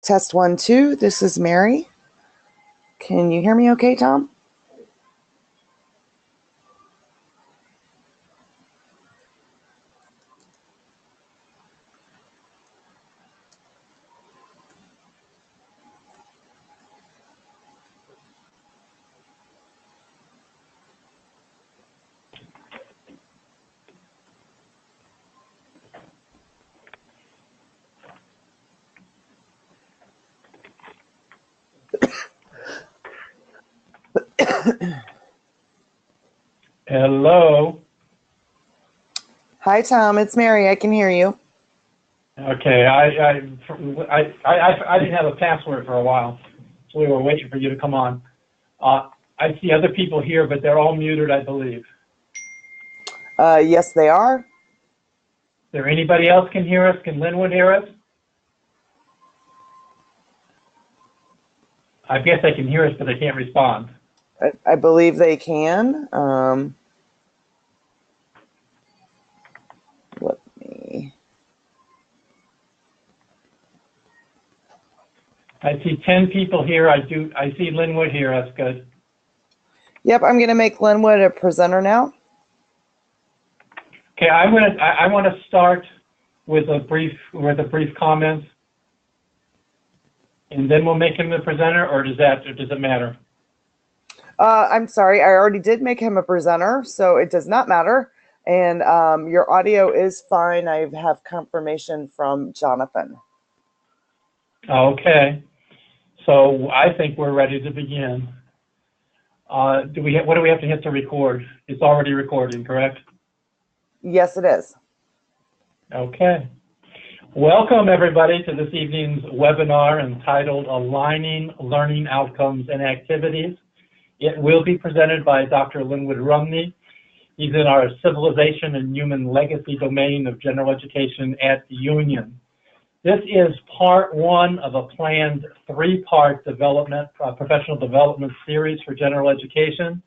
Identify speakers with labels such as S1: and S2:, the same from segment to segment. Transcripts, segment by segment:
S1: Test 1, 2. This is Mary. Can you hear me okay, Tom?
S2: Hello.
S1: Hi, Tom. It's Mary. I can hear you.
S2: Okay, I didn't have a password for a while, so we were waiting for you to come on. I see other people here, but they're all muted, I believe.
S1: Yes, they are.
S2: Is there anybody else can hear us? Can Linwood hear us? I guess they can hear us, but they can't respond.
S1: I believe they can. Let me.
S2: I see 10 people here. I see Linwood here. That's good.
S1: Yep, I'm going to make Linwood a presenter now.
S2: Okay, I want to start with a brief comment, and then we'll make him the presenter, or does it matter?
S1: I'm sorry, I already did make him a presenter, so it does not matter. And your audio is fine. I have confirmation from Jonathan.
S2: Okay, so I think we're ready to begin. What do we have to hit to record? It's already recording, correct?
S1: Yes, it is.
S2: Okay. Welcome, everybody, to this evening's webinar entitled Aligning Learning Outcomes and Activities. It will be presented by Dr. Linwood Rumney. He's in our Civilization and Human Legacy domain of general education at Union. This is part one of a planned three-part professional development series for general education.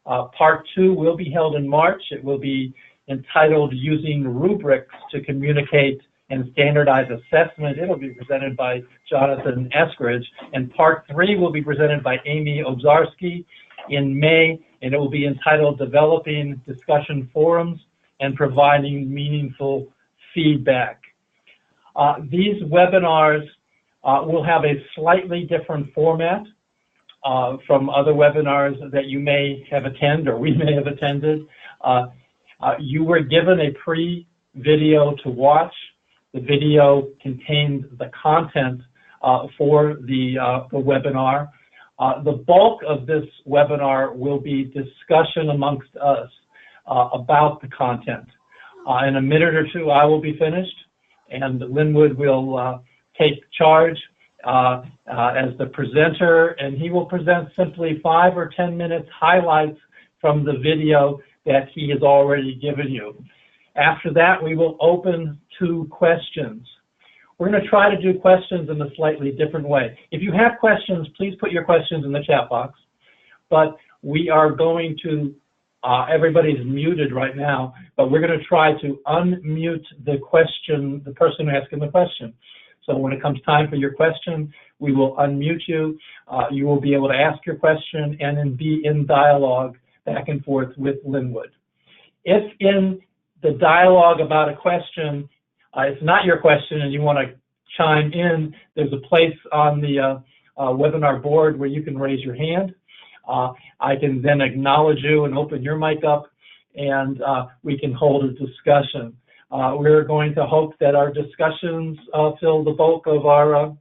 S2: Part two will be held in March. It will be entitled Using Rubrics to Communicate and Standardize Assessment. It'll be presented by Jonathan Eskridge. And part three will be presented by Amy Obzarski in May, and it will be entitled Developing Discussion Forums and Providing Meaningful Feedback. These webinars will have a slightly different format from other webinars that you may have attended or we may have attended. You were given a pre-video to watch. The video contains the content for the webinar. The bulk of this webinar will be discussion amongst us about the content. In a minute or two, I will be finished, and Linwood will take charge as the presenter, and he will present simply 5 or 10 minutes highlights from the video that he has already given you. After that, we will open to questions. We're going to try to do questions in a slightly different way. If you have questions, please put your questions in the chat box. But we are going to, everybody's muted right now, but we're going to try to unmute the person asking the question. So when it comes time for your question, we will unmute you. You will be able to ask your question and then be in dialogue back and forth with Linwood. If in the dialogue about a question, it's not your question and you want to chime in, there's a place on the webinar board where you can raise your hand. I can then acknowledge you and open your mic up, and we can hold a discussion. We're going to hope that our discussions fill the bulk of our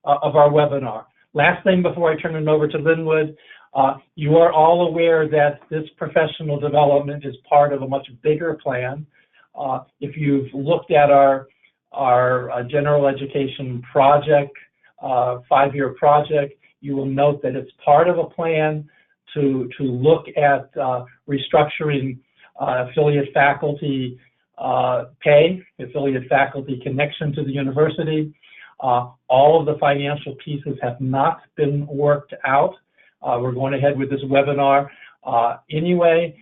S2: webinar. Last thing before I turn it over to Linwood, you are all aware that this professional development is part of a much bigger plan. If you've looked at our general education project, 5-year project, you will note that it's part of a plan to look at restructuring affiliate faculty pay, affiliate faculty connection to the university. All of the financial pieces have not been worked out. We're going ahead with this webinar anyway.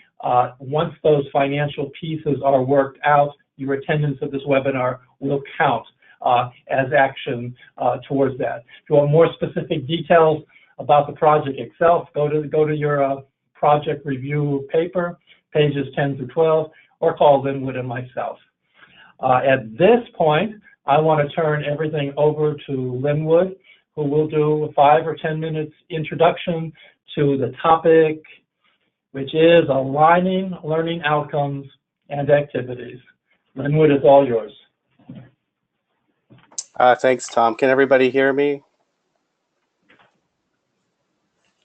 S2: Once those financial pieces are worked out, your attendance at this webinar will count. as action towards that. If you want more specific details about the project itself, go to your project review paper, pages 10 through 12, or call Linwood and myself. At this point, I want to turn everything over to Linwood, who will do a 5 or 10 minutes introduction to the topic, which is aligning learning outcomes and activities. Linwood, is all yours.
S3: Thanks, Tom. Can everybody hear me?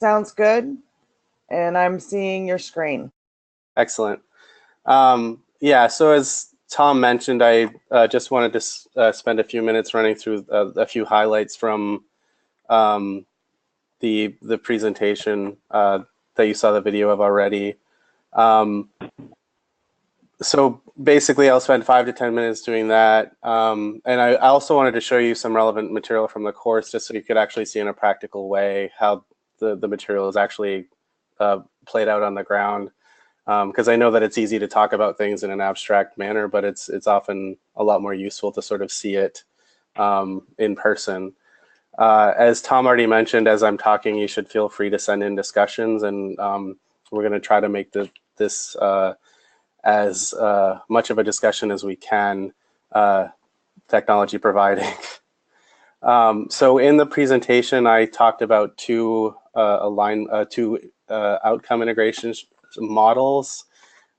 S1: Sounds good. And I'm seeing your screen.
S3: Excellent. Yeah, so as Tom mentioned, I just wanted to spend a few minutes running through a few highlights from the presentation that you saw the video of already. So basically, I'll spend 5 to 10 minutes doing that. And I also wanted to show you some relevant material from the course, just so you could actually see in a practical way how the material is actually played out on the ground. Because I know that it's easy to talk about things in an abstract manner, but it's often a lot more useful to sort of see it in person. As Tom already mentioned, as I'm talking, you should feel free to send in discussions, and we're going to try to make this as much of a discussion as we can, technology providing. So in the presentation, I talked about two outcome integration models.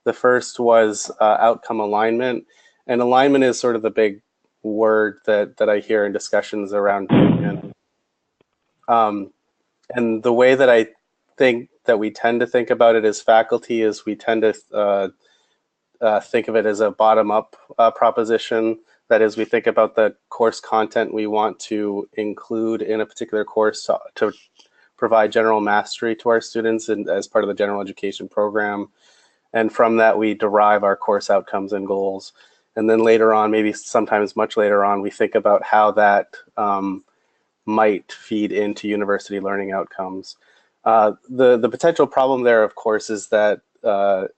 S3: The first was outcome alignment, and alignment is sort of the big word that I hear in discussions around union. And the way that I think that we tend to think about it as faculty is we tend to think of it as a bottom-up proposition. That is, we think about the course content we want to include in a particular course to provide general mastery to our students and as part of the general education program. And from that, we derive our course outcomes and goals. And then later on, maybe sometimes much later on, we think about how that might feed into university learning outcomes. The potential problem there, of course, is that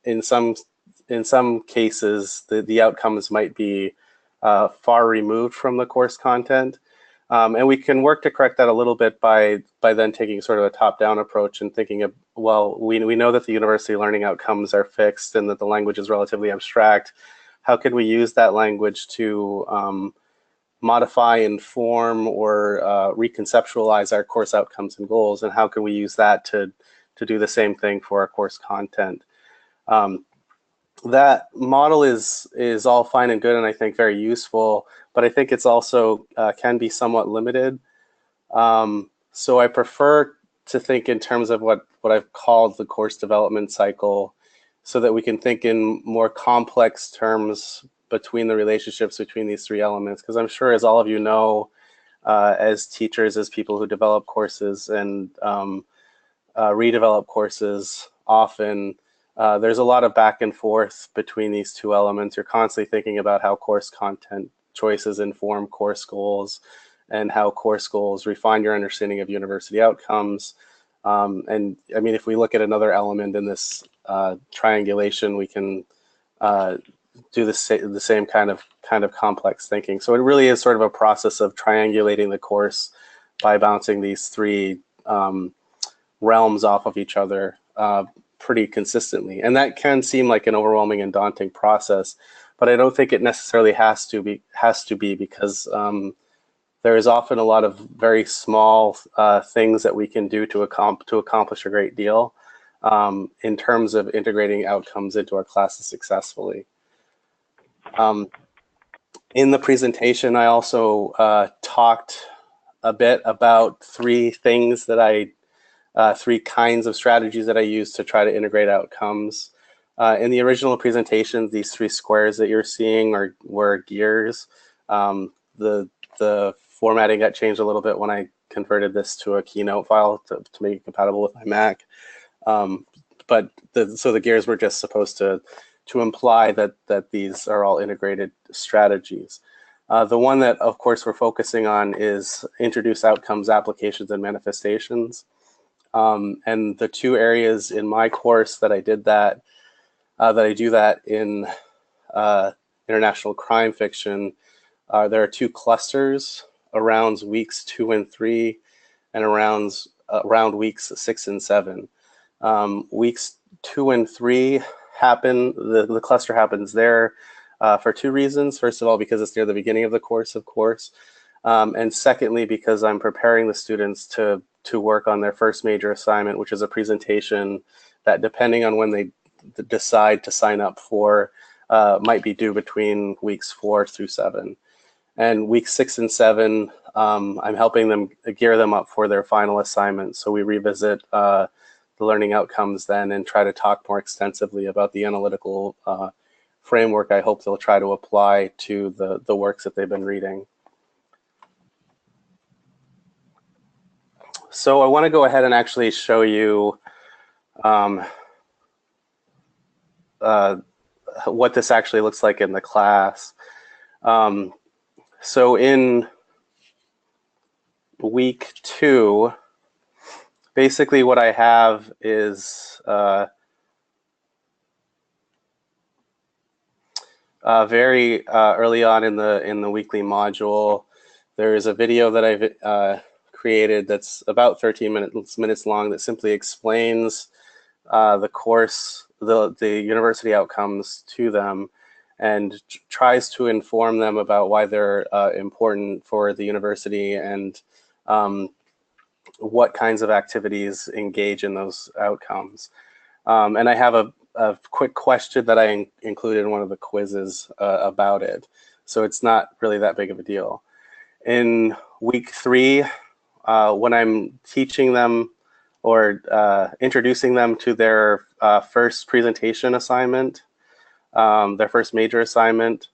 S3: in some cases, the outcomes might be far removed from the course content. And we can work to correct that a little bit by then taking sort of a top-down approach and thinking of, well, we know that the university learning outcomes are fixed and that the language is relatively abstract. How can we use that language to modify, inform, or reconceptualize our course outcomes and goals? And how can we use that to do the same thing for our course content? That model is all fine and good, and I think very useful, but I think it's also can be somewhat limited. So I prefer to think in terms of what I've called the course development cycle, so that we can think in more complex terms between the relationships between these three elements. Because I'm sure, as all of you know, as teachers, as people who develop courses and redevelop courses, often there's a lot of back and forth between these two elements. You're constantly thinking about how course content choices inform course goals and how course goals refine your understanding of university outcomes. And I mean, if we look at another element in this triangulation, we can do the same kind of complex thinking. So it really is sort of a process of triangulating the course by bouncing these three realms off of each other pretty consistently. And that can seem like an overwhelming and daunting process, but I don't think it necessarily has to be because there is often a lot of very small things that we can do to accomplish a great deal in terms of integrating outcomes into our classes successfully. In the presentation, I also talked a bit about three kinds of strategies that I use to try to integrate outcomes. In the original presentation, these three squares that you're seeing were gears. The formatting got changed a little bit when I converted this to a Keynote file to make it compatible with my Mac. So the gears were just supposed to imply that these are all integrated strategies. The one that, of course, we're focusing on is introduce outcomes, applications, and manifestations. And the two areas in my course that I do that in international crime fiction there are 2 clusters around weeks 2 and 3 and around weeks 6 and 7. Weeks 2 and 3 happen, the cluster happens there for 2 reasons. First of all, because it's near the beginning of the course, of course. And secondly, because I'm preparing the students to work on their first major assignment, which is a presentation that, depending on when they decide to sign up for, might be due between weeks 4 through 7. And weeks 6 and 7, I'm helping them gear them up for their final assignment. So we revisit the learning outcomes then and try to talk more extensively about the analytical framework I hope they'll try to apply to the works that they've been reading. So I want to go ahead and actually show you what this actually looks like in the class. So in week 2, basically what I have is very early on in the weekly module, there is a video that I've created that's about 13 minutes long that simply explains the course, the university outcomes to them, and tries to inform them about why they're important for the university and what kinds of activities engage in those outcomes. And I have a quick question that I included in one of the quizzes about it. So it's not really that big of a deal. In week 3, when I'm teaching them or introducing them to their first presentation assignment, their first major assignment,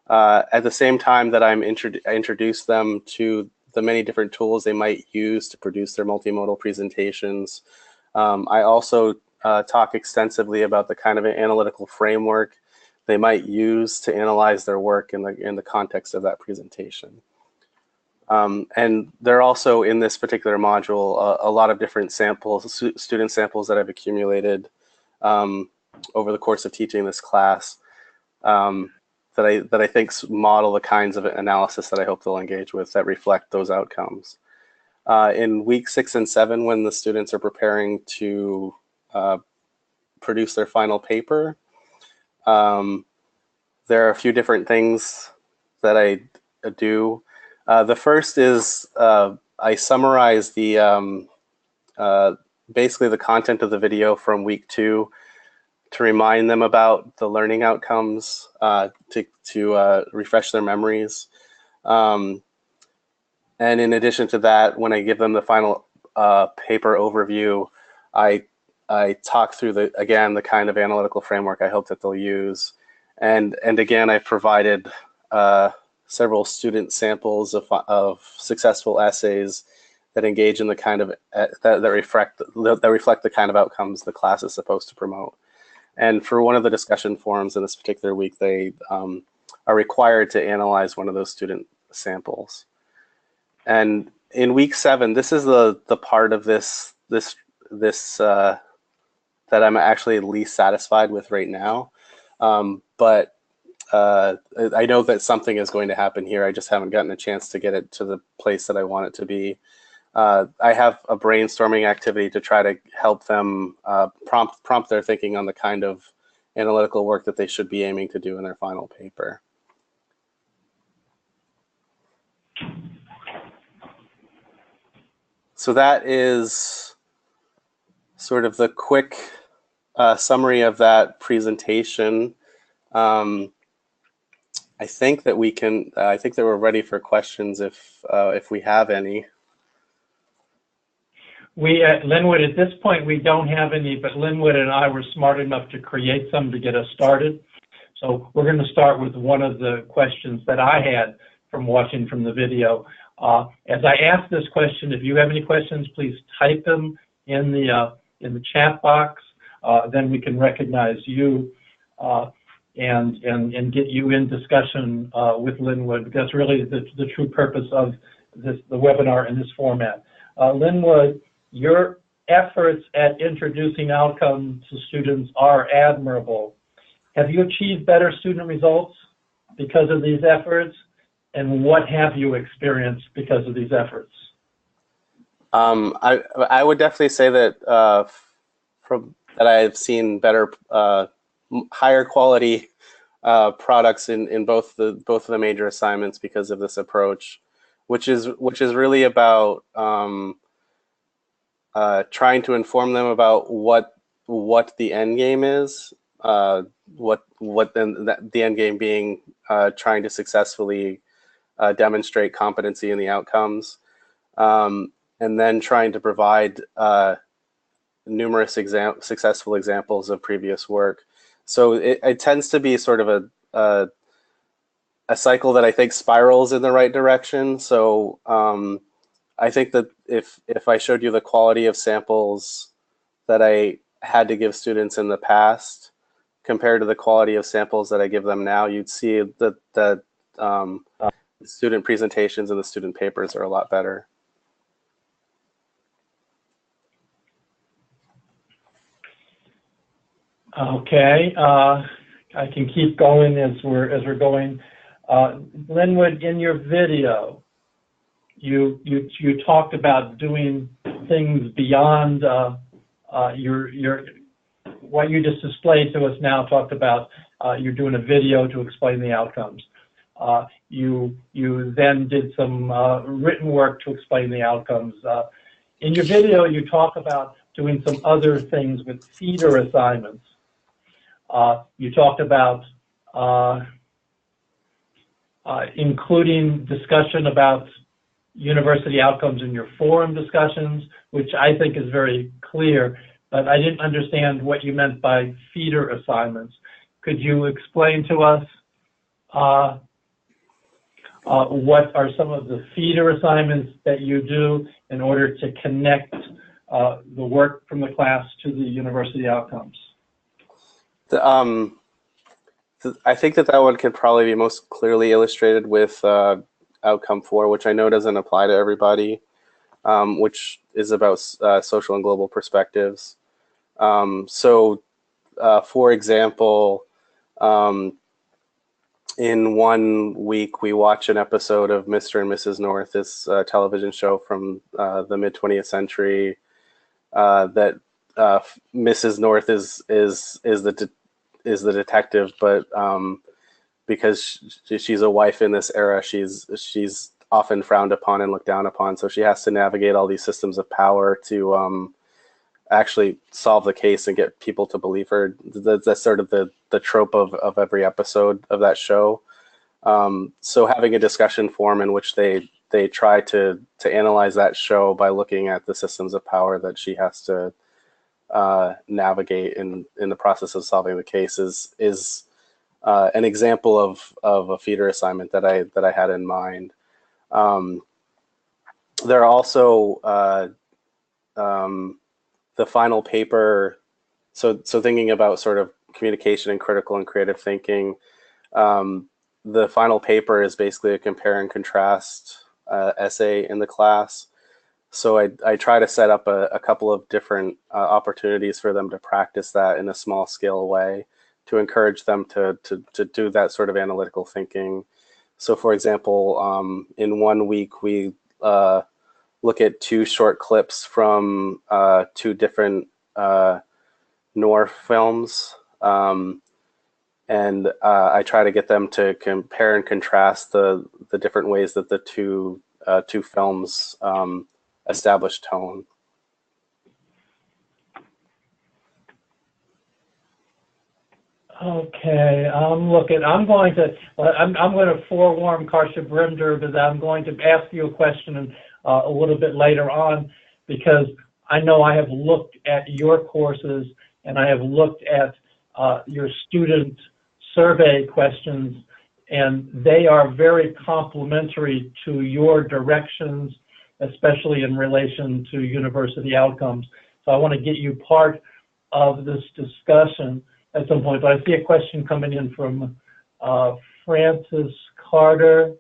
S3: at the same time that I introduce them to the many different tools they might use to produce their multimodal presentations, I also talk extensively about the kind of analytical framework they might use to analyze their work in the context of that presentation. And there are also, in this particular module, a lot of different samples, student samples that I've accumulated over the course of teaching this class that I think model the kinds of analysis that I hope they'll engage with that reflect those outcomes. In week 6 and 7, when the students are preparing to produce their final paper, there are a few different things that I do. The first is I summarize the basically the content of the video from week 2 to remind them about the learning outcomes, to refresh their memories. And in addition to that, when I give them the final paper overview, I talk through again the kind of analytical framework I hope that they'll use. And again, I've provided several student samples of successful essays that engage in the kind of that reflect the kind of outcomes the class is supposed to promote. And for one of the discussion forums in this particular week, they are required to analyze one of those student samples. And in week 7, this is the part of this that I'm actually least satisfied with right now. But I know that something is going to happen here. I just haven't gotten a chance to get it to the place that I want it to be. I have a brainstorming activity to try to help them prompt their thinking on the kind of analytical work that they should be aiming to do in their final paper. So that is sort of the quick summary of that presentation. I think that we can. I think that we're ready for questions if we have any.
S2: We at Linwood, at this point, we don't have any, but Linwood and I were smart enough to create some to get us started. So we're going to start with one of the questions that I had from watching from the video. As I ask this question, if you have any questions, please type them in the chat box. Then we can recognize you and get you in discussion with Linwood. That's really the true purpose of the webinar in this format. Linwood, your efforts at introducing outcomes to students are admirable. Have you achieved better student results because of these efforts? and what have you experienced because of these efforts?
S3: I would definitely say that from that I've seen better, higher quality products in both of the major assignments because of this approach, which is really about trying to inform them about what the end game is, what then the end game being trying to successfully demonstrate competency in the outcomes, and then trying to provide numerous successful examples of previous work. So it tends to be sort of a cycle that I think spirals in the right direction. So I think that if I showed you the quality of samples that I had to give students in the past compared to the quality of samples that I give them now, you'd see that the student presentations and the student papers are a lot better.
S2: Okay, I can keep going as we're going. Linwood, in your video, you talked about doing things beyond your what you just displayed to us now. Talked about you're doing a video to explain the outcomes. You then did some written work to explain the outcomes. In your video, you talk about doing some other things with feeder assignments. You talked about including discussion about university outcomes in your forum discussions, which I think is very clear, but I didn't understand what you meant by feeder assignments. Could you explain to us what are some of the feeder assignments that you do in order to connect the work from the class to the university outcomes?
S3: I think that one could probably be most clearly illustrated with outcome 4, which I know doesn't apply to everybody, which is about social and global perspectives. So, for example, in 1 week, we watch an episode of Mr. and Mrs. North, this television show from the mid-20th century. That Mrs. North is the detective, but because she's a wife in this era, she's often frowned upon and looked down upon. So she has to navigate all these systems of power to actually solve the case and get people to believe her. That's sort of the trope of every episode of that show. So having a discussion forum in which they try to analyze that show by looking at the systems of power that she has to navigate in the process of solving the case is an example of a feeder assignment that I had in mind. There are also the final paper. So thinking about sort of communication and critical and creative thinking, the final paper is basically a compare and contrast essay in the class. So I try to set up a couple of different opportunities for them to practice that in a small scale way to encourage them to do that sort of analytical thinking. So for example, in 1 week, we look at 2 short clips from 2 different noir films. And I try to get them to compare and contrast the different ways that the two films establish tone.
S2: Okay, I'm going to forewarn Karsha Brimder that I'm going to ask you a question a little bit later on, because I know I have looked at your courses and I have looked at your student survey questions, and they are very complementary to your directions, especially in relation to university outcomes. So I want to get you part of this discussion at some point. But I see a question coming in from Frances Carter.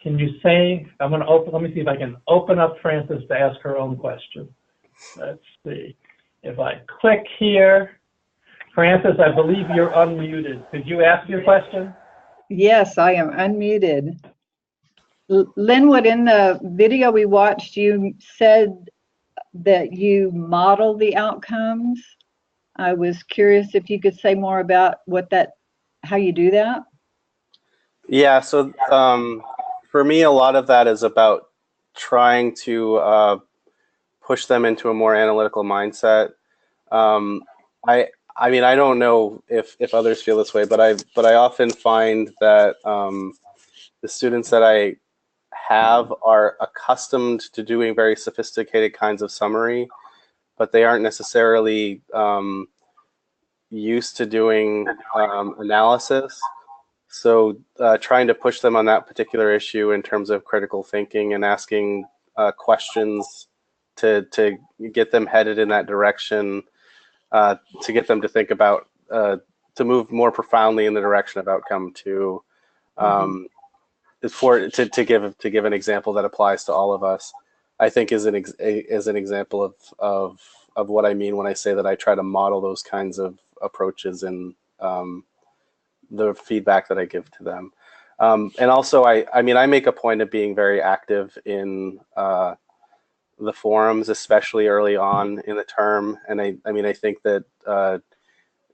S2: Can you say, let me see if I can open up Frances to ask her own question. Let's see. If I click here, Frances, I believe you're unmuted. Could you ask your question?
S4: Yes, I am unmuted. Linwood, in the video we watched, you said that you model the outcomes. I was curious if you could say more about how you do that.
S3: Yeah, so for me, a lot of that is about trying to push them into a more analytical mindset. I mean, I don't know if others feel this way, but I often find that the students that I have are accustomed to doing very sophisticated kinds of summary, but they aren't necessarily used to doing analysis. So trying to push them on that particular issue in terms of critical thinking and asking questions to get them headed in that direction, to get them to think about, to move more profoundly in the direction of outcome two. To give an example that applies to all of us, I think is an example of what I mean when I say that I try to model those kinds of approaches in the feedback that I give to them. And also, I mean, I make a point of being very active in the forums, especially early on in the term. And I mean, I think that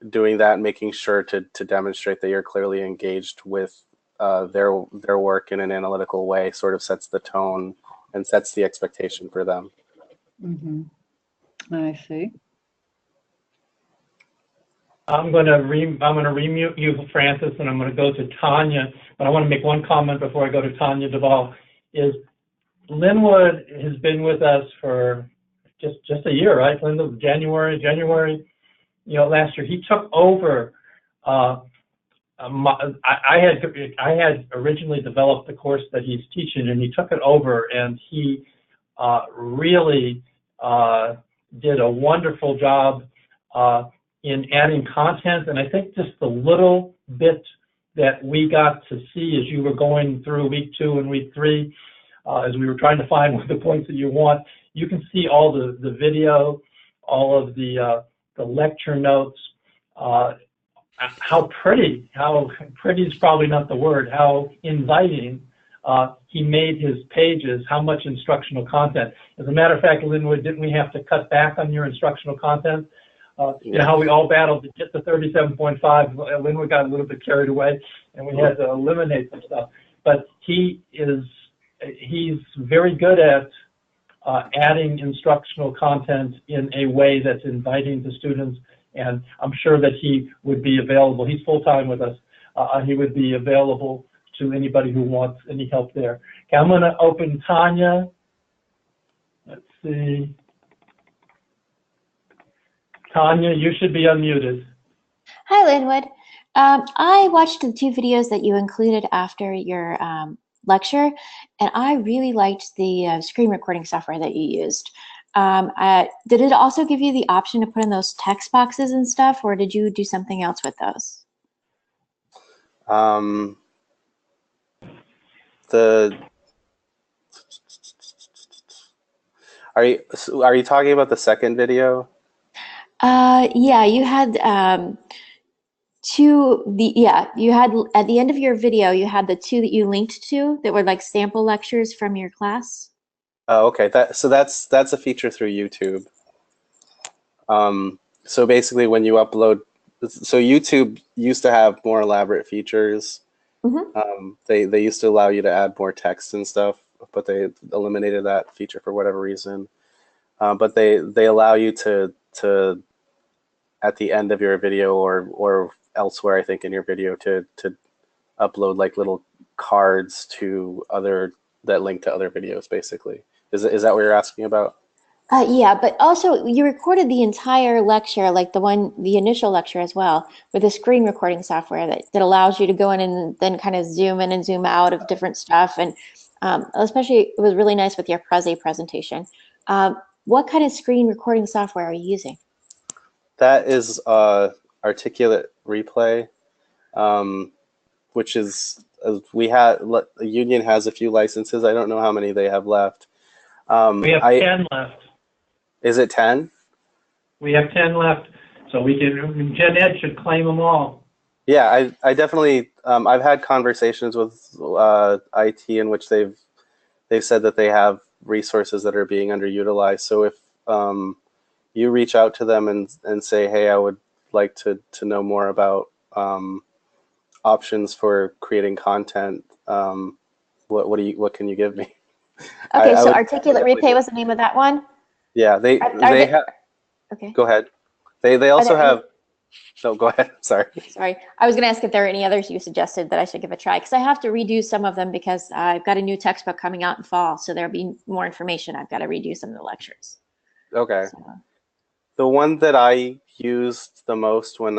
S3: doing that, making sure to demonstrate that you're clearly engaged with their work in an analytical way, sort of sets the tone and sets the expectation for them.
S4: I see.
S2: I'm going to remute you, Francis, and I'm going to go to Tanya. But I want to make one comment before I go to Tanya Duvall. Is Linwood has been with us for just a year, right? Linwood, January, last year. He took over. I had originally developed the course that he's teaching, and he took it over, and he really did a wonderful job in adding content. And I think just the little bit that we got to see as you were going through week 2 and week 3, as we were trying to find the points that you want, you can see all the video, all of the lecture notes, how pretty is probably not the word, how inviting he made his pages, how much instructional content. As a matter of fact, Linwood, didn't we have to cut back on your instructional content? You know how we all battled to get to 37.5. Linwood got a little bit carried away, and we had to eliminate some stuff. But he's very good at adding instructional content in a way that's inviting to students, and I'm sure that he would be available. He's full-time with us. He would be available to anybody who wants any help there. Okay, I'm going to open Tanya. Let's see. Tanya, you should be unmuted.
S5: Hi, Linwood. I watched the 2 videos that you included after your lecture, and I really liked the screen recording software that you used. Did it also give you the option to put in those text boxes and stuff, or did you do something else with those?
S3: Are you talking about the second video?
S5: Yeah, you had you had at the end of your video, you had the 2 that you linked to that were like sample lectures from your class.
S3: Oh, okay. That's a feature through YouTube. So basically, when you upload, so YouTube used to have more elaborate features. They used to allow you to add more text and stuff, but they eliminated that feature for whatever reason. But they allow you to at the end of your video or elsewhere, I think in your video, to upload like little cards to that link to other videos. Basically, is that what you're asking about?
S5: Yeah, but also you recorded the entire lecture, like the initial lecture as well, with a screen recording software that allows you to go in and then kind of zoom in and zoom out of different stuff. And especially, it was really nice with your Prezi presentation. What kind of screen recording software are you using?
S3: That is Articulate Replay, which is Union has a few licenses. I don't know how many they have left.
S2: We have 10 left.
S3: Is it 10?
S2: We have 10 left, so Gen Ed should claim them all.
S3: Yeah, I definitely, I've had conversations with IT in which they've they've said that they have resources that are being underutilized. So if you reach out to them and say, hey, I would like to know more about options for creating content, what can you give me?
S5: Okay,
S3: I
S5: so
S3: would
S5: Articulate
S3: definitely
S5: Replay was the name of that one?
S3: Yeah, they have.
S5: Okay.
S3: Go ahead. They
S5: Are
S3: also
S5: there any-
S3: have. No, go ahead. Sorry.
S5: Sorry, I was going to ask if there are any others you suggested that I should give a try, because I have to redo some of them because I've got a new textbook coming out in fall, so there'll be more information. I've got to redo some of the lectures.
S3: Okay.
S5: So,
S3: The one that I used the most when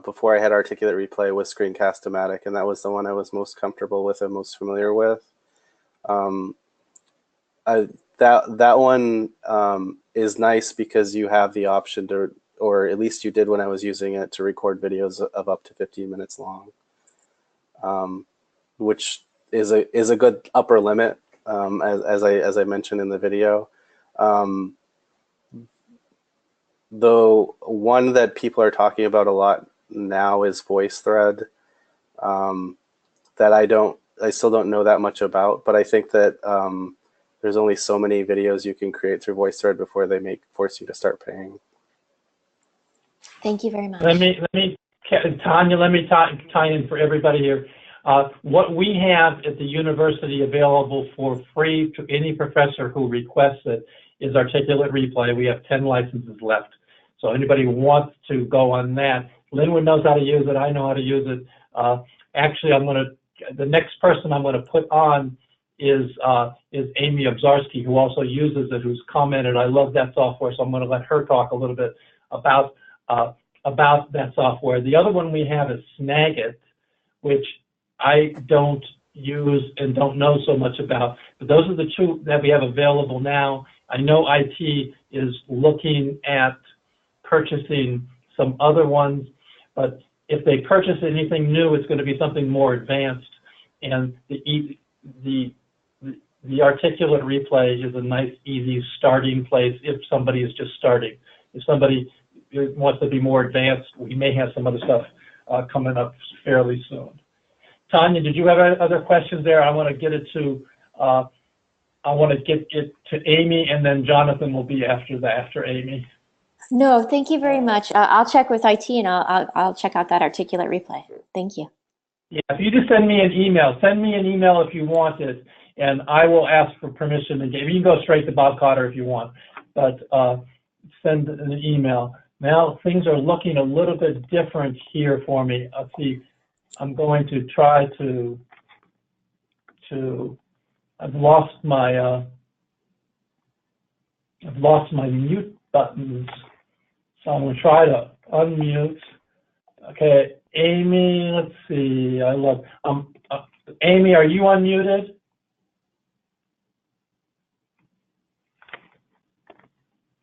S3: before I had Articulate Replay was Screencast-O-Matic, and that was the one I was most comfortable with and most familiar with. That one is nice because you have the option to, or at least you did when I was using it, to record videos of up to 15 minutes long, which is a good upper limit, as I mentioned in the video. The one that people are talking about a lot now is VoiceThread, that I still don't know that much about, but I think that there's only so many videos you can create through VoiceThread before they force you to start paying.
S5: thank you very much.
S2: Tanya, let me tie in for everybody here. What we have at the university available for free to any professor who requests it is Articulate Replay. We have 10 licenses left. So anybody who wants to go on that, Linwood knows how to use it. I know how to use it. Actually, the next person I'm going to put on is Amy Obzarski, who also uses it, who's commented, I love that software, so I'm going to let her talk a little bit about that software. The other one we have is Snagit, which I don't use and don't know so much about, but those are the two that we have available now. I know IT is looking at purchasing some other ones, but if they purchase anything new, it's going to be something more advanced. And the Articulate Replay is a nice, easy starting place if somebody is just starting. If somebody wants to be more advanced, we may have some other stuff coming up fairly soon. Tanya, did you have other questions there? I want to get it to Amy, and then Jonathan will be after Amy.
S5: No, thank you very much. I'll check with IT and I'll check out that Articulate Replay. Thank you.
S2: Yeah, if you just send me an email if you want it, and I will ask for permission. And you can go straight to Bob Cotter if you want, but send an email. Now things are looking a little bit different here for me. Let's see. I'm going to try to I've lost my mute buttons, so I'm going to try to unmute. Okay, Amy, let's see. Amy, are you unmuted?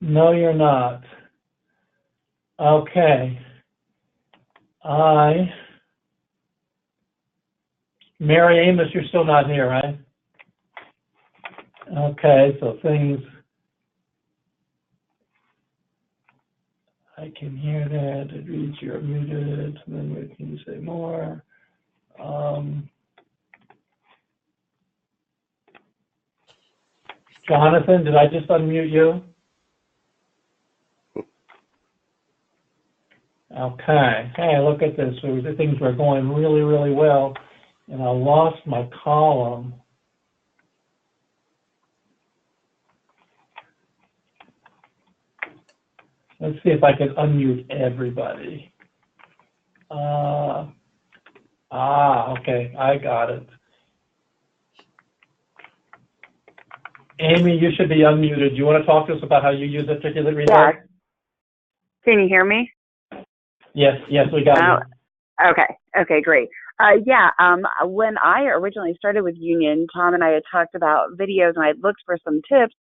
S2: No, you're not. Okay. Mary Amos, you're still not here, right? Okay, so things, I can hear that. It reads you're muted. Then we can say more. Jonathan, did I just unmute you? Okay. Hey, look at this. Things were going really, really well, and I lost my column. Let's see if I can unmute everybody. Okay, I got it. Amy, you should be unmuted. Do you want to talk to us about how you use Articulate Replay?
S6: Yeah. Can you hear me?
S2: Yes, we got you.
S6: Okay, great. When I originally started with Union, Tom and I had talked about videos, and I had looked for some tips,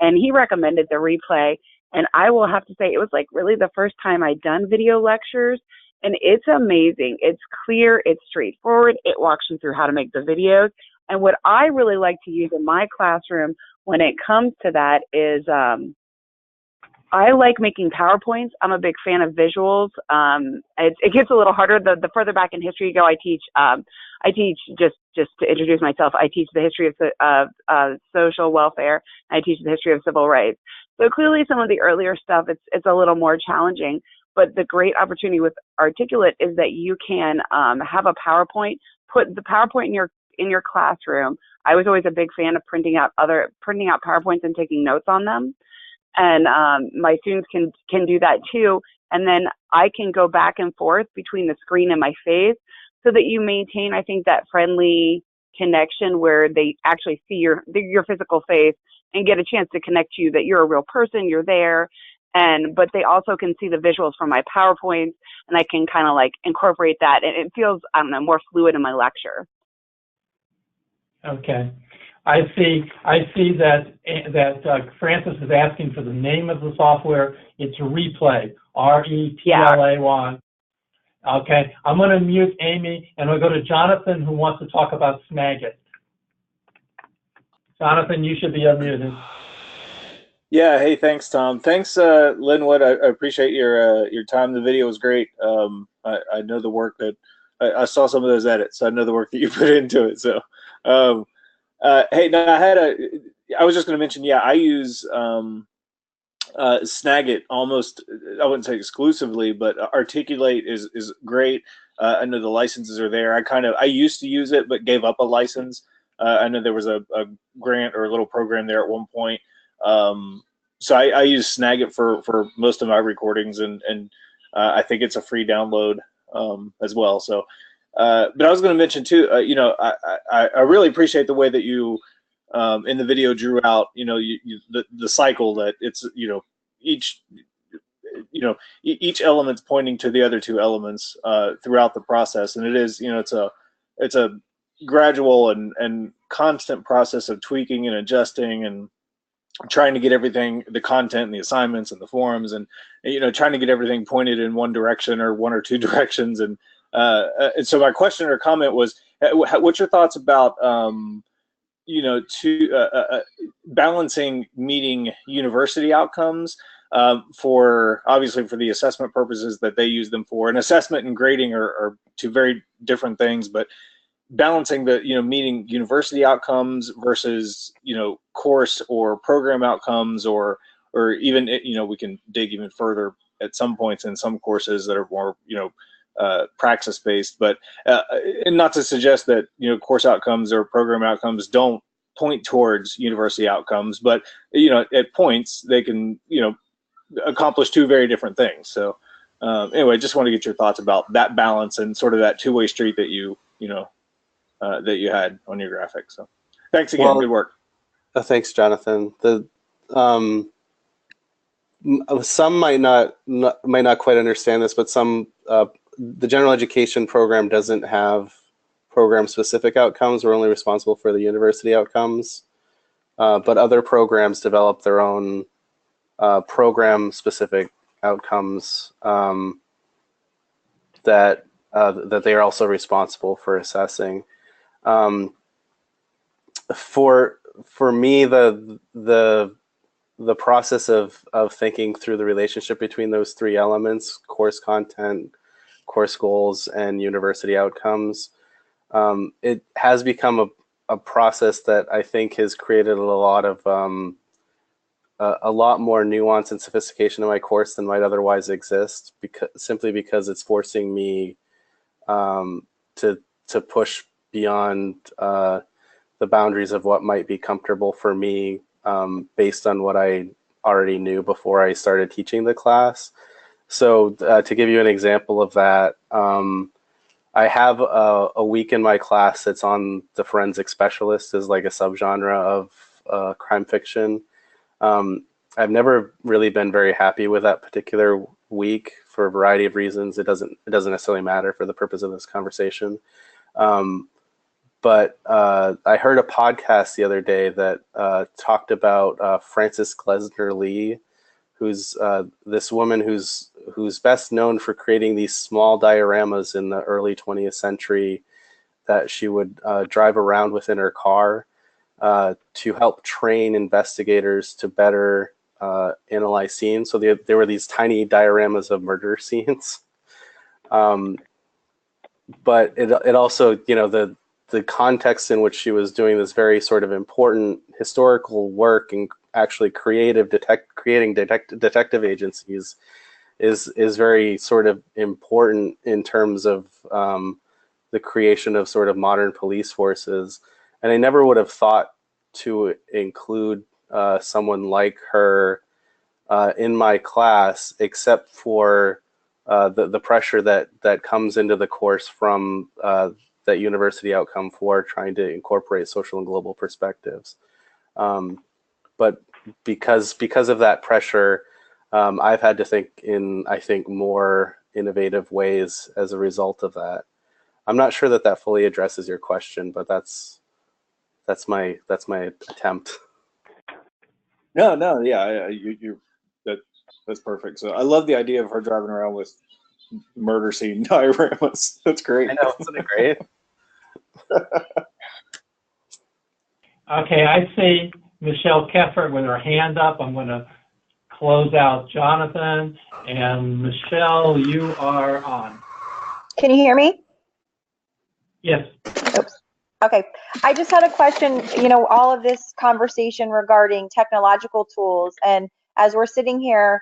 S6: and he recommended the replay. And I will have to say, it was like really the first time I'd done video lectures, and it's amazing. It's clear, it's straightforward, it walks you through how to make the videos. And what I really like to use in my classroom when it comes to that is I like making PowerPoints. I'm a big fan of visuals. It gets a little harder the further back in history you go. I teach just to introduce myself. I teach the history of social welfare. I teach the history of civil rights. So clearly, some of the earlier stuff it's a little more challenging. But the great opportunity with Articulate is that you can have a PowerPoint. Put the PowerPoint in your classroom. I was always a big fan of printing out PowerPoints and taking notes on them. And my students can do that too. And then I can go back and forth between the screen and my face so that you maintain, I think, that friendly connection where they actually see your physical face and get a chance to connect to you, that you're a real person, you're there. But they also can see the visuals from my PowerPoints, and I can kind of like incorporate that. And it feels, I don't know, more fluid in my lecture.
S2: Okay. I see that Francis is asking for the name of the software. It's Replay, R-E-P-L-A-Y. Okay, I'm going to mute Amy, and we'll go to Jonathan, who wants to talk about Snagit. Jonathan, you should be unmuted.
S7: Yeah, hey, thanks, Tom. Thanks, Linwood. I appreciate your time. The video was great. I know the work that I saw some of those edits. So I know the work that you put into it. So. Hey, now I was just going to mention, yeah, I use Snagit almost, I wouldn't say exclusively, but Articulate is great. I know the licenses are there. I used to use it, but gave up a license. I know there was a grant or a little program there at one point. So I use Snagit for most of my recordings, and I think it's a free download as well. So. But I was going to mention too, I really appreciate the way that you, in the video, drew out, the cycle that it's, each element's pointing to the other two elements throughout the process, and it is, it's a gradual and constant process of tweaking and adjusting and trying to get everything, the content and the assignments and the forums, and trying to get everything pointed in one direction or one or two directions. And so my question or comment was, what's your thoughts about, balancing meeting university outcomes for, obviously, for the assessment purposes that they use them for. And assessment and grading are two very different things, but balancing the, meeting university outcomes versus, course or program outcomes, or even, we can dig even further at some points in some courses that are more, praxis based, but and not to suggest that course outcomes or program outcomes don't point towards university outcomes, but at points they can accomplish two very different things. So anyway, just want to get your thoughts about that balance and sort of that two-way street that you had on your graphic. So thanks again. Well, good work.
S3: Thanks, Jonathan. Some might not quite understand this, but the general education program doesn't have program-specific outcomes. We're only responsible for the university outcomes. But other programs develop their own program-specific outcomes that they are also responsible for assessing. For me, the process of thinking through the relationship between those three elements, course content, course goals, and university outcomes, it has become a process that I think has created a lot more nuance and sophistication in my course than might otherwise exist, simply because it's forcing me to push beyond the boundaries of what might be comfortable for me based on what I already knew before I started teaching the class. So to give you an example of that, I have a week in my class that's on the forensic specialist as like a subgenre of crime fiction. I've never really been very happy with that particular week for a variety of reasons. It doesn't necessarily matter for the purpose of this conversation. But I heard a podcast the other day that talked about Frances Glessner Lee, who's this woman who's best known for creating these small dioramas in the early 20th century that she would drive around with in her car to help train investigators to better analyze scenes. So there were these tiny dioramas of murder scenes. But it also, you know, the context in which she was doing this very sort of important historical work and actually creating detective agencies is very sort of important in terms of the creation of sort of modern police forces. And I never would have thought to include someone like her in my class, except for the pressure that comes into the course from that University Outcome 4 trying to incorporate social and global perspectives. But because of that pressure, I've had to think in, I think, more innovative ways as a result of that. I'm not sure that fully addresses your question, but that's my attempt.
S7: No, yeah, that's perfect. So I love the idea of her driving around with murder scene dioramas. That's great.
S3: I know, isn't it great?
S2: Okay, I see Michelle Keffert with her hand up. I'm going to close out Jonathan. And Michelle, you are on.
S8: Can you hear me?
S2: Yes.
S8: Oops. Okay. I just had a question, you know, all of this conversation regarding technological tools, and as we're sitting here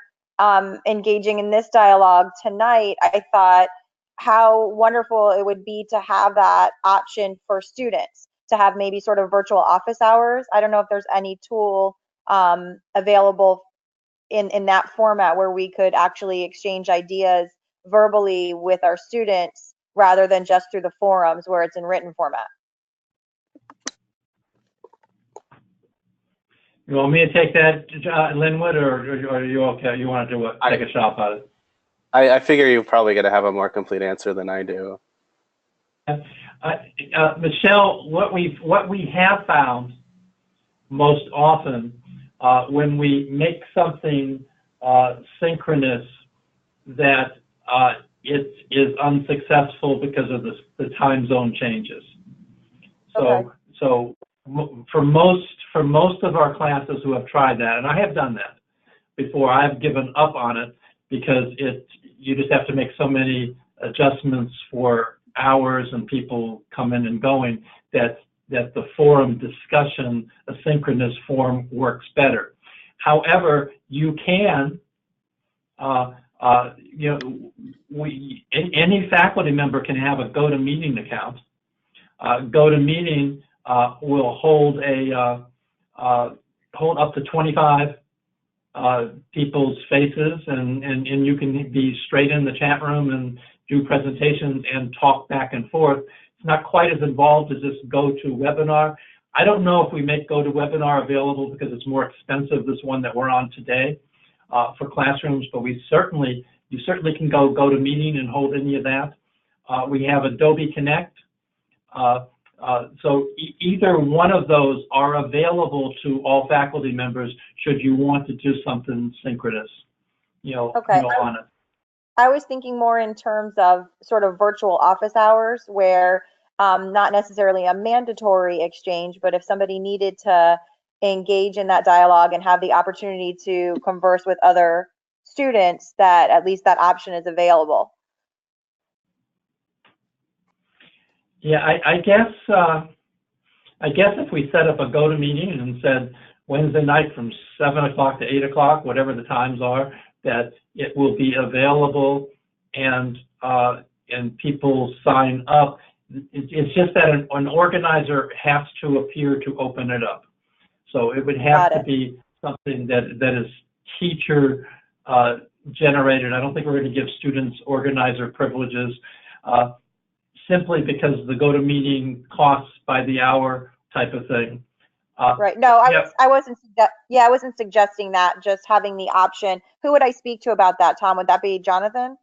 S8: engaging in this dialogue tonight, I thought how wonderful it would be to have that option for students, to have maybe sort of virtual office hours. I don't know if there's any tool available in that format where we could actually exchange ideas verbally with our students rather than just through the forums where it's in written format.
S2: You want me to take that, Linwood, or are you okay? You want to do take a shot at it?
S3: I figure you're probably going to have a more complete answer than I do.
S2: Michelle, what we have found most often when we make something synchronous that it is unsuccessful because of the time zone changes. So
S8: Okay.
S2: So for most of our classes who have tried that, and I have done that before, I've given up on it because you just have to make so many adjustments for hours and people coming and going that the forum discussion, asynchronous form, works better. However, you can, any faculty member can have a GoToMeeting account. GoToMeeting will hold up to 25 people's faces, and you can be straight in the chat room and do presentations and talk back and forth. It's not quite as involved as this GoToWebinar. I don't know if we make GoToWebinar available because it's more expensive, this one that we're on today, for classrooms, but you certainly can go GoToMeeting and hold any of that. We have Adobe Connect. So either one of those are available to all faculty members should you want to do something synchronous,
S8: Okay.
S2: on it.
S8: I was thinking more in terms of sort of virtual office hours where not necessarily a mandatory exchange, but if somebody needed to engage in that dialogue and have the opportunity to converse with other students, that at least that option is available.
S2: Yeah, I guess if we set up a GoToMeeting and said Wednesday night from 7 o'clock to 8 o'clock, whatever the times are, that it will be available and people sign up. It's just that an organizer has to appear to open it up. So it would have to be something that is teacher generated. I don't think we're going to give students organizer privileges simply because the GoToMeeting costs by the hour type of thing.
S8: Right. No, I wasn't suggesting that, just having the option. Who would I speak to about that, Tom? Would that be Jonathan?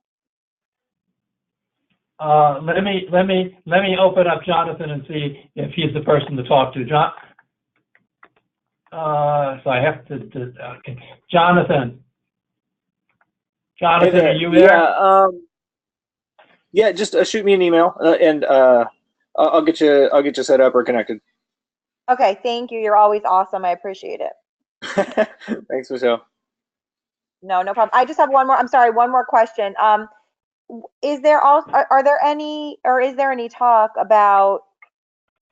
S2: Let me open up Jonathan and see if he's the person to talk to. So I have to okay. Jonathan,
S7: Hey there.
S2: are you there?
S7: Yeah, just shoot me an email and I'll get you set up or connected.
S8: Okay, thank you. You're always awesome. I appreciate it.
S7: Thanks, Michelle.
S8: No problem. I just have one more. I'm sorry, one more question. Is there also are there any or is there any talk about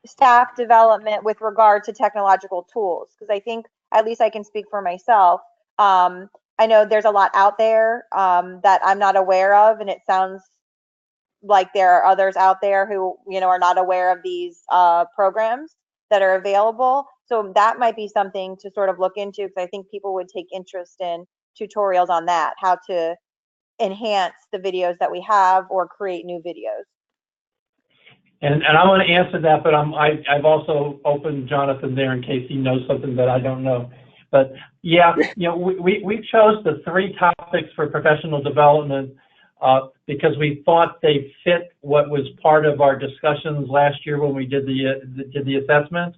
S8: staff development with regard to technological tools? Because I think, at least I can speak for myself, I know there's a lot out there that I'm not aware of, and it sounds like there are others out there who, are not aware of these programs that are available. So that might be something to sort of look into, because I think people would take interest in tutorials on that, how to enhance the videos that we have or create new videos.
S2: And I want to answer that, but I've also opened Jonathan there in case he knows something that I don't know. But yeah, we chose the 3 topics for professional development because we thought they fit what was part of our discussions last year when we did the assessment.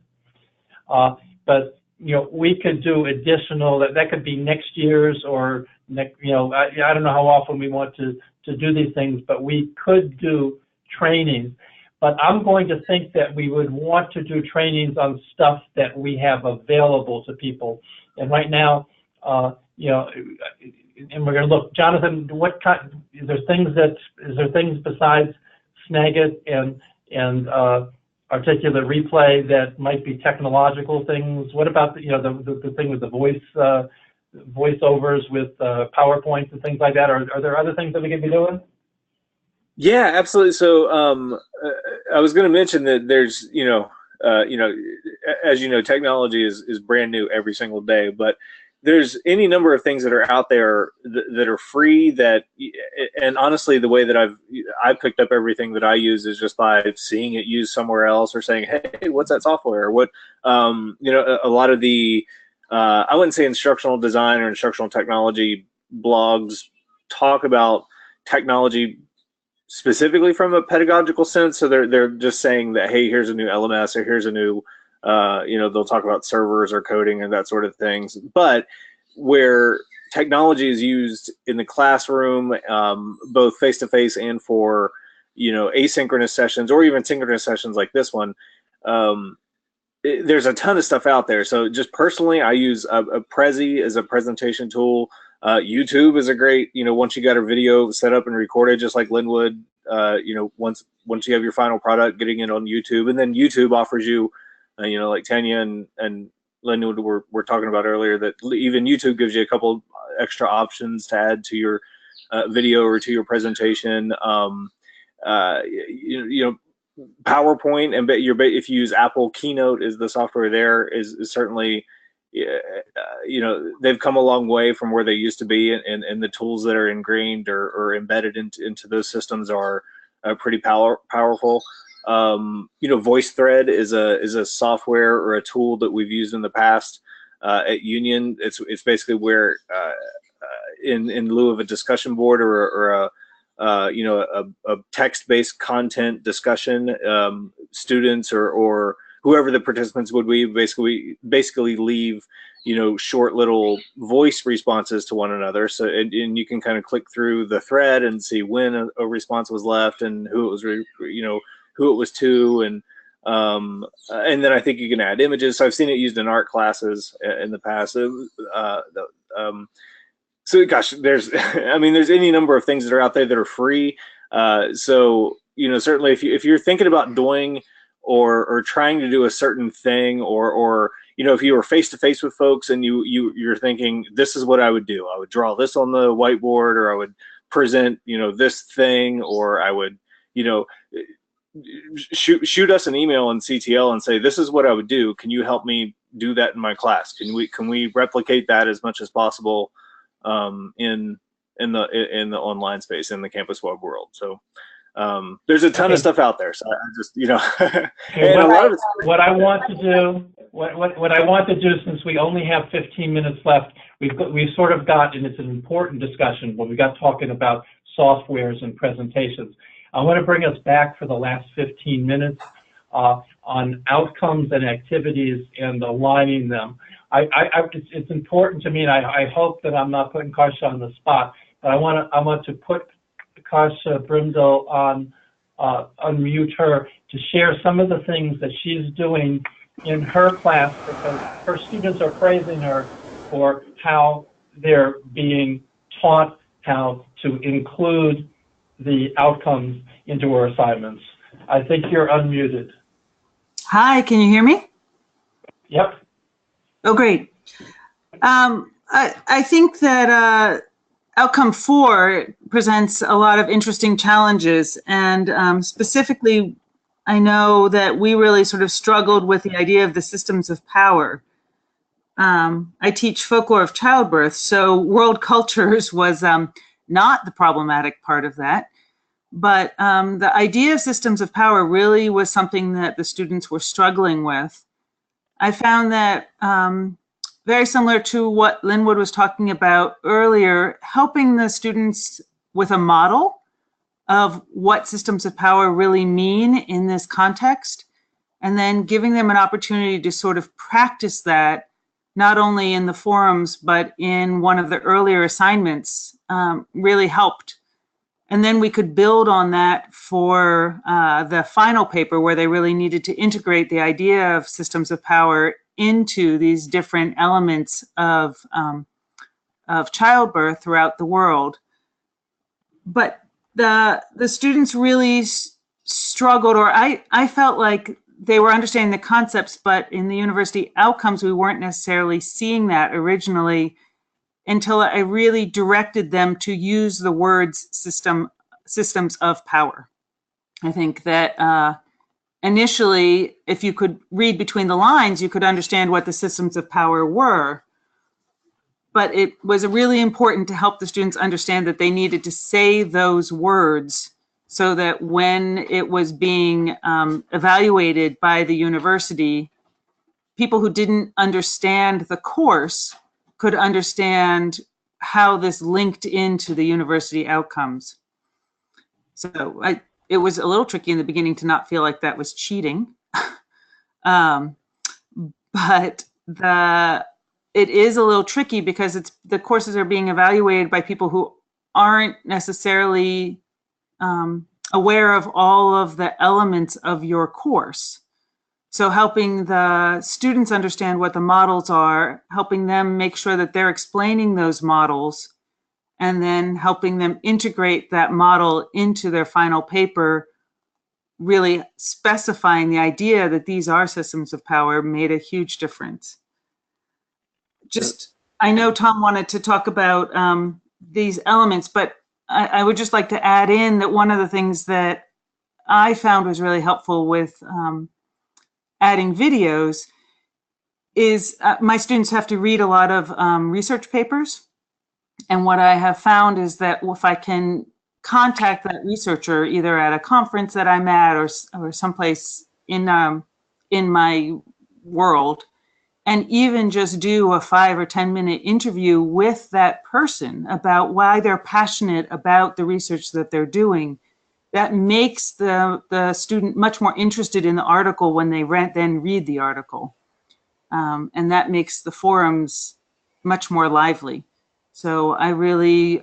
S2: But we could do additional. That could be next year's or next. I don't know how often we want to do these things, but we could do trainings. But I'm going to think that we would want to do trainings on stuff that we have available to people. And right now, and we're going to look, Jonathan, what kind? Is there things besides Snagit and Articulate Replay that might be technological things? What about the thing with the voiceovers with PowerPoints and things like that? Are there other things that we can be doing?
S7: Yeah, absolutely. So I was going to mention that there's, as you know, technology is brand new every single day, but there's any number of things that are out there that are free and honestly, the way that I've picked up everything that I use is just by seeing it used somewhere else or saying, hey, what's that software? Or what, a lot of the, I wouldn't say instructional design or instructional technology blogs talk about technology specifically from a pedagogical sense. So they're just saying that, hey, here's a new LMS or here's a new, they'll talk about servers or coding and that sort of things. But where technology is used in the classroom, both face-to-face and for, asynchronous sessions or even synchronous sessions like this one, there's a ton of stuff out there. So just personally, I use a Prezi as a presentation tool. YouTube is a great, once you got a video set up and recorded, just like Linwood, once you have your final product, getting it on YouTube, and then YouTube offers you, like Tanya and Linwood were talking about earlier, that even YouTube gives you a couple extra options to add to your video or to your presentation. PowerPoint, and if you use Apple Keynote, is the software there is certainly. They've come a long way from where they used to be, and the tools that are ingrained or embedded into those systems are pretty powerful. VoiceThread is a software or a tool that we've used in the past at Union. It's basically where in lieu of a discussion board or a text-based content discussion, students or whoever the participants would be basically leave, short little voice responses to one another. So, and you can kind of click through the thread and see when a response was left and who it was, who it was to, and then I think you can add images. So I've seen it used in art classes in the past. So gosh, there's any number of things that are out there that are free. So certainly if you're thinking about doing or trying to do a certain thing, or if you were face to face with folks and you're thinking, this is what I would do. I would draw this on the whiteboard, or I would present, this thing, or I would, shoot us an email in CTL and say, this is what I would do. Can you help me do that in my class? Can we replicate that as much as possible in the online space, in the campus web world? So there's a ton of stuff out there. So I just, and a lot of it's
S2: what I want to do, since we only have 15 minutes left, we've sort of got, and it's an important discussion, but we got talking about softwares and presentations. I want to bring us back for the last 15 minutes on outcomes and activities and aligning them. It's important to me, and I hope that I'm not putting Karsha on the spot, but I want to put Karsha Brimdell on, unmute her to share some of the things that she's doing in her class, because her students are praising her for how they're being taught how to include the outcomes into our assignments. I think you're unmuted.
S9: Hi, can you hear me?
S2: Yep.
S9: Oh, great. I think that outcome 4 presents a lot of interesting challenges, and specifically, I know that we really sort of struggled with the idea of the systems of power. I teach folklore of childbirth, so world cultures was not the problematic part of that. But the idea of systems of power really was something that the students were struggling with. I found that very similar to what Linwood was talking about earlier, helping the students with a model of what systems of power really mean in this context, and then giving them an opportunity to sort of practice that, not only in the forums, but in one of the earlier assignments, really helped. And then we could build on that for the final paper, where they really needed to integrate the idea of systems of power into these different elements of childbirth throughout the world. But the students really struggled, or I felt like they were understanding the concepts, but in the university outcomes, we weren't necessarily seeing that originally until I really directed them to use the words systems of power. I think that initially, if you could read between the lines, you could understand what the systems of power were. But it was really important to help the students understand that they needed to say those words so that when it was being evaluated by the university, people who didn't understand the course could understand how this linked into the university outcomes. So it was a little tricky in the beginning to not feel like that was cheating. But it is a little tricky because the courses are being evaluated by people who aren't necessarily aware of all of the elements of your course. So helping the students understand what the models are, helping them make sure that they're explaining those models, and then helping them integrate that model into their final paper, really specifying the idea that these are systems of power, made a huge difference. I know Tom wanted to talk about these elements, but I would just like to add in that one of the things that I found was really helpful with adding videos is my students have to read a lot of research papers. And what I have found is that if I can contact that researcher either at a conference that I'm at or someplace in my world, and even just do a 5 or 10 minute interview with that person about why they're passionate about the research that they're doing, that makes the student much more interested in the article when they then read the article. And that makes the forums much more lively. So I really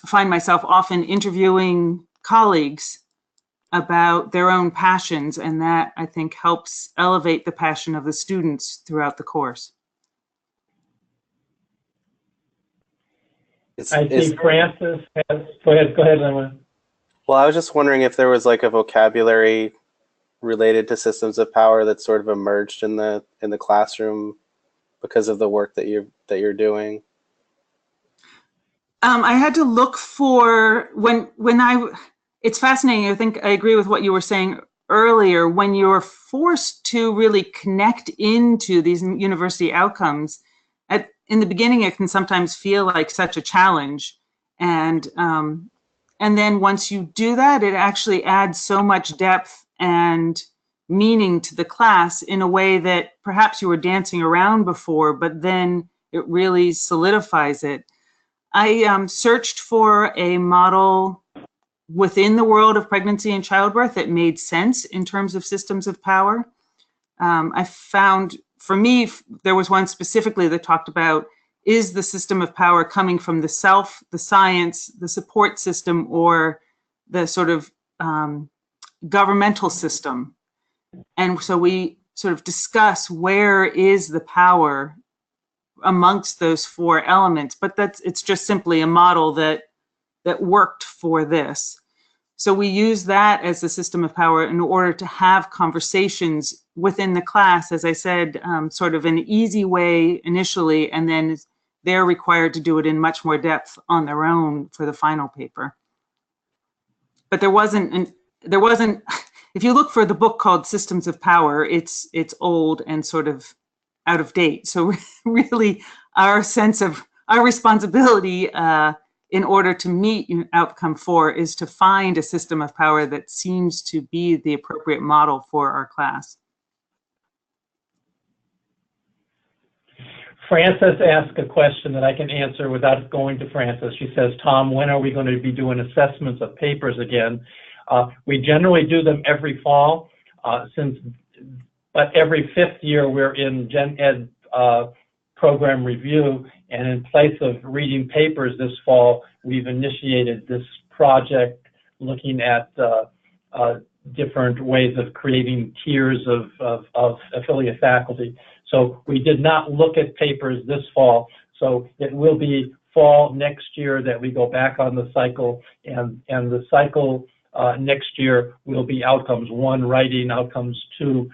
S9: find myself often interviewing colleagues about their own passions, and that I think helps elevate the passion of the students throughout the course.
S2: I see Francis has, go ahead, Emma.
S3: Well, I was just wondering if there was like a vocabulary related to systems of power that sort of emerged in the classroom because of the work that you're doing.
S9: I had to look for it's fascinating. I think I agree with what you were saying earlier. When you're forced to really connect into these university outcomes, in the beginning, it can sometimes feel like such a challenge. And then once you do that, it actually adds so much depth and meaning to the class in a way that perhaps you were dancing around before, but then it really solidifies it. I searched for a model within the world of pregnancy and childbirth that made sense in terms of systems of power. I found, for me, there was one specifically that talked about, is the system of power coming from the self, the science, the support system, or the sort of governmental system? And so we sort of discuss, where is the power amongst those 4 elements, but it's just simply a model that worked for this. So we use that as the system of power in order to have conversations within the class, as I said, sort of an easy way initially, and then they're required to do it in much more depth on their own for the final paper. But there wasn't, if you look for the book called Systems of Power, it's old and sort of out of date. So really our sense of our responsibility in order to meet outcome 4 is to find a system of power that seems to be the appropriate model for our class.
S2: Frances asked a question that I can answer without going to Frances. She says, Tom, when are we going to be doing assessments of papers again? We generally do them every fall, but every 5th year we're in Gen Ed program review, and in place of reading papers this fall, we've initiated this project looking at different ways of creating tiers of affiliate faculty. So we did not look at papers this fall. So it will be fall next year that we go back on the cycle, and the cycle next year will be outcomes 1, writing, outcomes 2,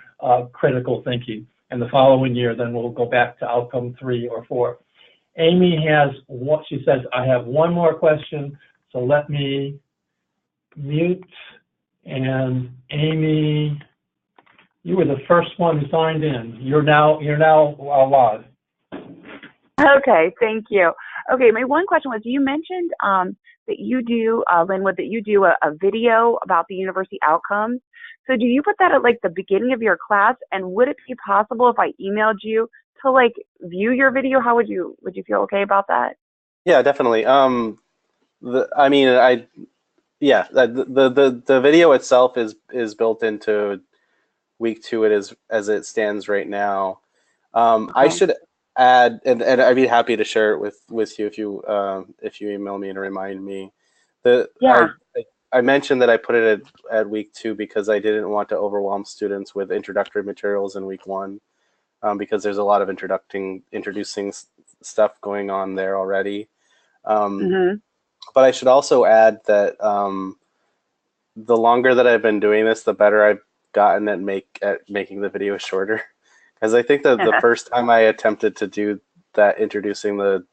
S2: critical thinking. And the following year, then we'll go back to outcome 3 or 4. Amy has what she says, I have one more question, so let me mute. And Amy, you were the first one who signed in. You're now live.
S6: Okay, thank you. Okay, my one question was, you mentioned that you do, Linwood, that you do a video about the university outcomes. So do you put that at like the beginning of your class? And would it be possible if I emailed you to like view your video? How would you feel okay about that?
S3: Yeah, definitely. The video itself is built into week 2. It is as it stands right now. Okay. I should add, and I'd be happy to share it with you if you email me and remind me. I mentioned that I put it at week 2 because I didn't want to overwhelm students with introductory materials in week 1, because there's a lot of introducing stuff going on there already. But I should also add that the longer that I've been doing this, the better I've gotten at making the video shorter. Because I think that the first time I attempted to do that, introducing the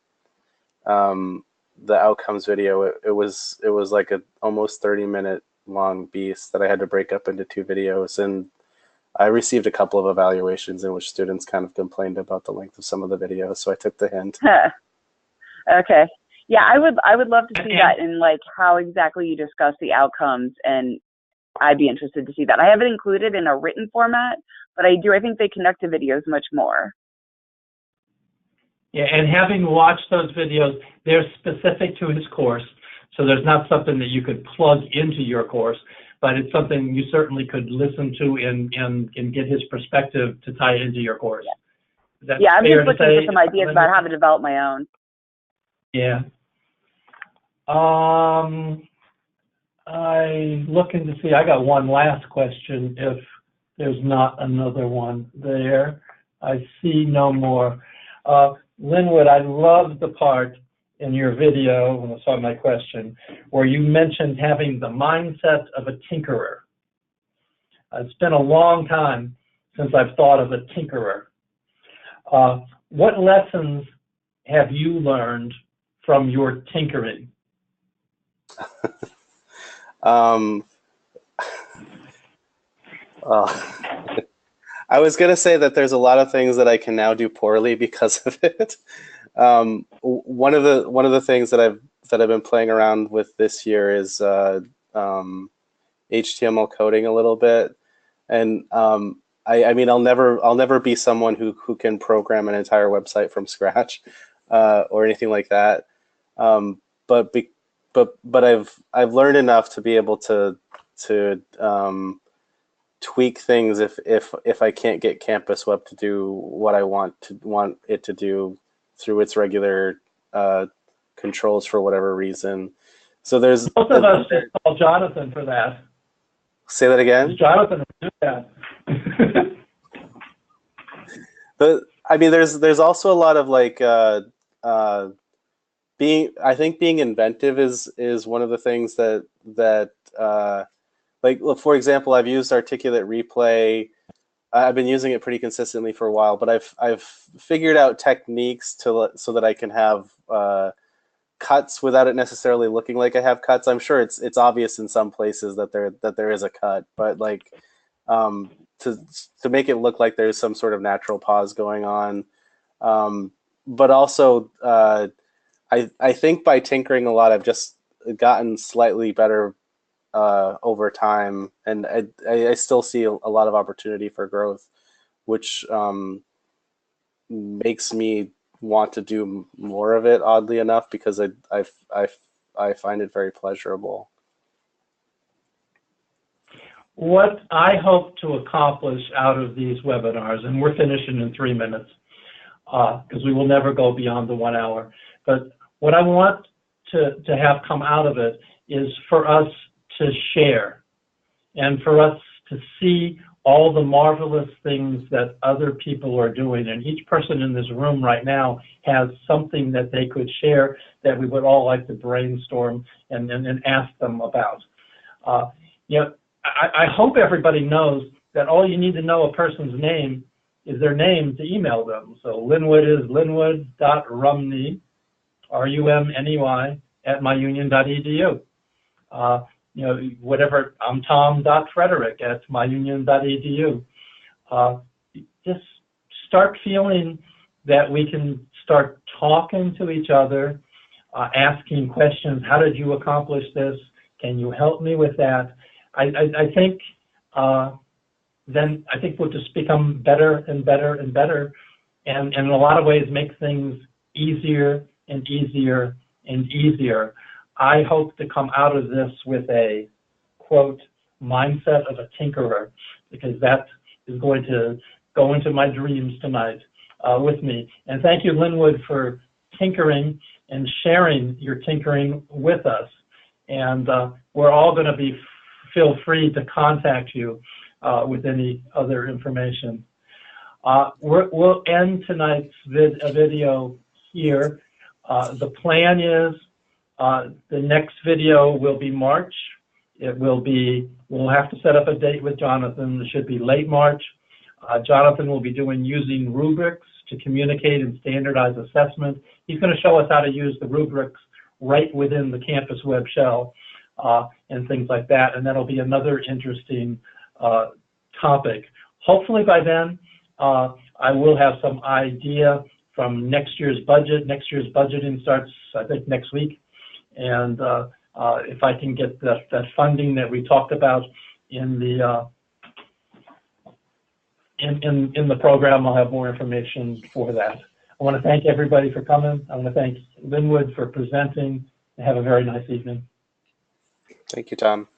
S3: outcomes video, it was like a almost 30-minute long beast that I had to break up into 2 videos, and I received a couple of evaluations in which students kind of complained about the length of some of the videos, so I took the hint.
S6: Okay. Yeah, I would love to see that in like how exactly you discuss the outcomes, and I'd be interested to see that. I have it included in a written format, but I think they connect to videos much more.
S2: Yeah, and having watched those videos, they're specific to his course, so there's not something that you could plug into your course, but it's something you certainly could listen to and get his perspective to tie into your course.
S6: Yeah, I'm just looking for some ideas about how to develop my own.
S2: Yeah. I looking to see, I got one last question if there's not another one there. I see no more. Linwood, I loved the part in your video, when I saw my question, where you mentioned having the mindset of a tinkerer. It's been a long time since I've thought of a tinkerer. What lessons have you learned from your tinkering?
S3: I was going to say that there's a lot of things that I can now do poorly because of it. One of the things that I've been playing around with this year is HTML coding a little bit, and I mean I'll never be someone who can program an entire website from scratch or anything like that. But I've learned enough to be able to tweak things if I can't get Campus Web to do what I want it to do through its regular controls for whatever reason. So there's
S2: both of us should call Jonathan for that.
S3: Say that again.
S2: Jonathan will do that.
S3: I mean, there's also a lot of like I think being inventive is one of the things that like, look, for example, I've used Articulate Replay. I've been using it pretty consistently for a while, but I've figured out techniques so that I can have cuts without it necessarily looking like I have cuts. I'm sure it's obvious in some places that there is a cut, but like to make it look like there's some sort of natural pause going on. But also, I think by tinkering a lot, I've just gotten slightly better over time, and I still see a lot of opportunity for growth, which makes me want to do more of it, oddly enough, because I find it very pleasurable.
S2: What I hope to accomplish out of these webinars, and we're finishing in 3 minutes, because we will never go beyond the 1 hour, but what I want to have come out of it is for us to share and for us to see all the marvelous things that other people are doing. And each person in this room right now has something that they could share that we would all like to brainstorm and ask them about. You know, I hope everybody knows that all you need to know a person's name is their name to email them. So Linwood is linwood.rumney, R-U-M-N-E-Y, @myunion.edu. You know, whatever, I'm tom.frederick @myunion.edu. Just start feeling that we can start talking to each other, asking questions. How did you accomplish this? Can you help me with that? I think then I think we'll just become better and better and better, and in a lot of ways make things easier and easier and easier. I hope to come out of this with a, quote, mindset of a tinkerer, because that is going to go into my dreams tonight with me. And thank you, Linwood, for tinkering and sharing your tinkering with us. And we're all going to feel free to contact you with any other information. We'll end tonight's video here. The plan is the next video will be March. We'll have to set up a date with Jonathan. It should be late March. Jonathan will be using rubrics to communicate and standardize assessment. He's going to show us how to use the rubrics right within the campus web shell and things like that. And that'll be another interesting topic. Hopefully by then, I will have some idea from next year's budget. Next year's budgeting starts, I think, next week. And if I can get that funding that we talked about in the in the program, I'll have more information for that. I want to thank everybody for coming. I want to thank Linwood for presenting. Have a very nice evening.
S3: Thank you, Tom.